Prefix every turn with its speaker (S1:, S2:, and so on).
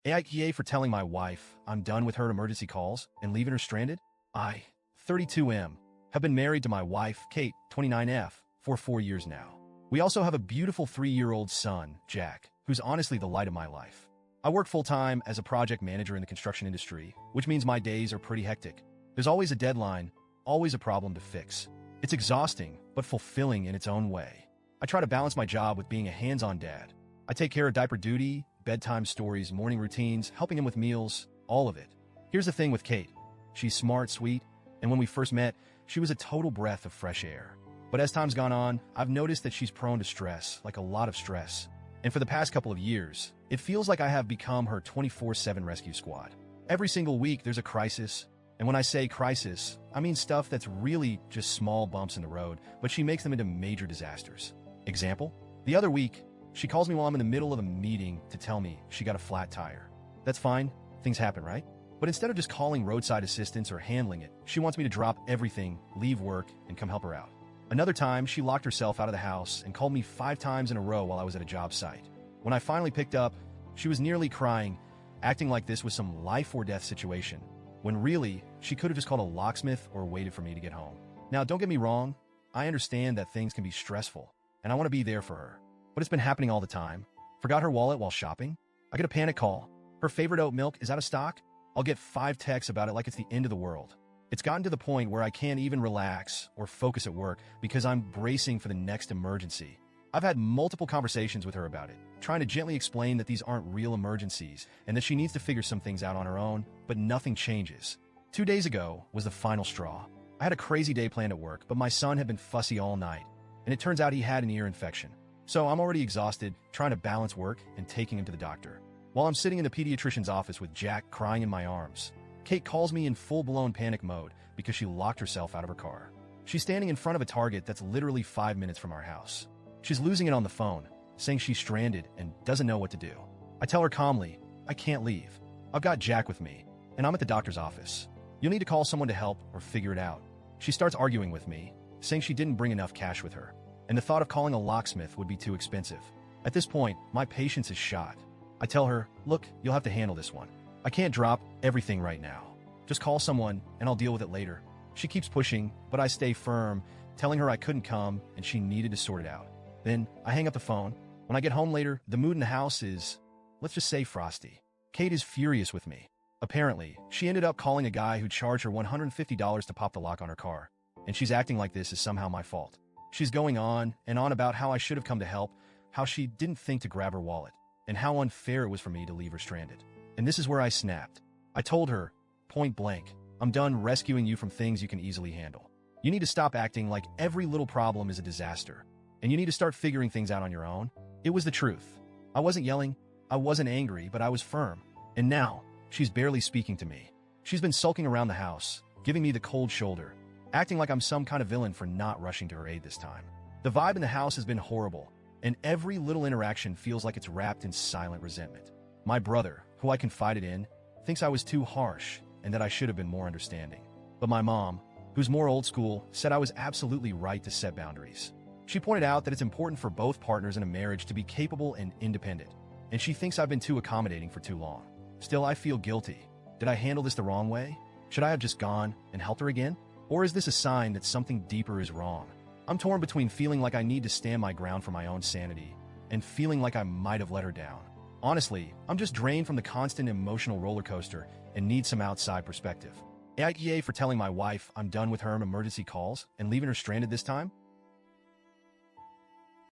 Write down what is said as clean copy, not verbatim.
S1: AITA for telling my wife I'm done with her emergency calls and leaving her stranded? I, 32M, have been married to my wife, Kate, 29F, for 4 years now. We also have a beautiful 3-year-old son, Jack, who's honestly the light of my life. I work full-time as a project manager in the construction industry, which means my days are pretty hectic. There's always a deadline, always a problem to fix. It's exhausting, but fulfilling in its own way. I try to balance my job with being a hands-on dad. I take care of diaper duty, bedtime stories, morning routines, helping him with meals, all of it. Here's the thing with Kate. She's smart, sweet, and when we first met, she was a total breath of fresh air. But as time's gone on, I've noticed that she's prone to stress, like a lot of stress. And for the past couple of years, it feels like I have become her 24/7 rescue squad. Every single week, there's a crisis. And when I say crisis, I mean stuff that's really just small bumps in the road, but she makes them into major disasters. Example? The other week, she calls me while I'm in the middle of a meeting to tell me she got a flat tire. That's fine. Things happen, right? But instead of just calling roadside assistance or handling it, she wants me to drop everything, leave work, and come help her out. Another time, she locked herself out of the house and called me 5 times in a row while I was at a job site. When I finally picked up, she was nearly crying, acting like this was some life-or-death situation, when really, she could have just called a locksmith or waited for me to get home. Now, don't get me wrong, I understand that things can be stressful, and I want to be there for her. But it's been happening all the time. Forgot her wallet while shopping? I get a panic call. Her favorite oat milk is out of stock? I'll get 5 texts about it like it's the end of the world. It's gotten to the point where I can't even relax or focus at work because I'm bracing for the next emergency. I've had multiple conversations with her about it, trying to gently explain that these aren't real emergencies and that she needs to figure some things out on her own, but nothing changes. 2 days ago was the final straw. I had a crazy day planned at work, but my son had been fussy all night, and it turns out he had an ear infection. So I'm already exhausted, trying to balance work and taking him to the doctor. While I'm sitting in the pediatrician's office with Jack crying in my arms, Kate calls me in full-blown panic mode because she locked herself out of her car. She's standing in front of a Target that's literally 5 minutes from our house. She's losing it on the phone, saying she's stranded and doesn't know what to do. I tell her calmly, I can't leave. I've got Jack with me, and I'm at the doctor's office. You'll need to call someone to help or figure it out. She starts arguing with me, saying she didn't bring enough cash with her, and the thought of calling a locksmith would be too expensive. At this point, my patience is shot. I tell her, look, you'll have to handle this one. I can't drop everything right now. Just call someone, and I'll deal with it later. She keeps pushing, but I stay firm, telling her I couldn't come and she needed to sort it out. Then I hang up the phone. When I get home later, the mood in the house is, let's just say, frosty. Kate is furious with me. Apparently, she ended up calling a guy who charged her $150 to pop the lock on her car, and she's acting like this is somehow my fault. She's going on and on about how I should have come to help, how she didn't think to grab her wallet, and how unfair it was for me to leave her stranded. And this is where I snapped. I told her, point blank, I'm done rescuing you from things you can easily handle. You need to stop acting like every little problem is a disaster, and you need to start figuring things out on your own. It was the truth. I wasn't yelling, I wasn't angry, but I was firm. And now, she's barely speaking to me. She's been sulking around the house, giving me the cold shoulder, acting like I'm some kind of villain for not rushing to her aid this time. The vibe in the house has been horrible, and every little interaction feels like it's wrapped in silent resentment. My brother, who I confided in, thinks I was too harsh and that I should have been more understanding. But my mom, who's more old school, said I was absolutely right to set boundaries. She pointed out that it's important for both partners in a marriage to be capable and independent, and she thinks I've been too accommodating for too long. Still, I feel guilty. Did I handle this the wrong way? Should I have just gone and helped her again? Or is this a sign that something deeper is wrong? I'm torn between feeling like I need to stand my ground for my own sanity and feeling like I might have let her down. Honestly, I'm just drained from the constant emotional roller coaster and need some outside perspective. AITA for telling my wife I'm done with her emergency calls and leaving her stranded this time?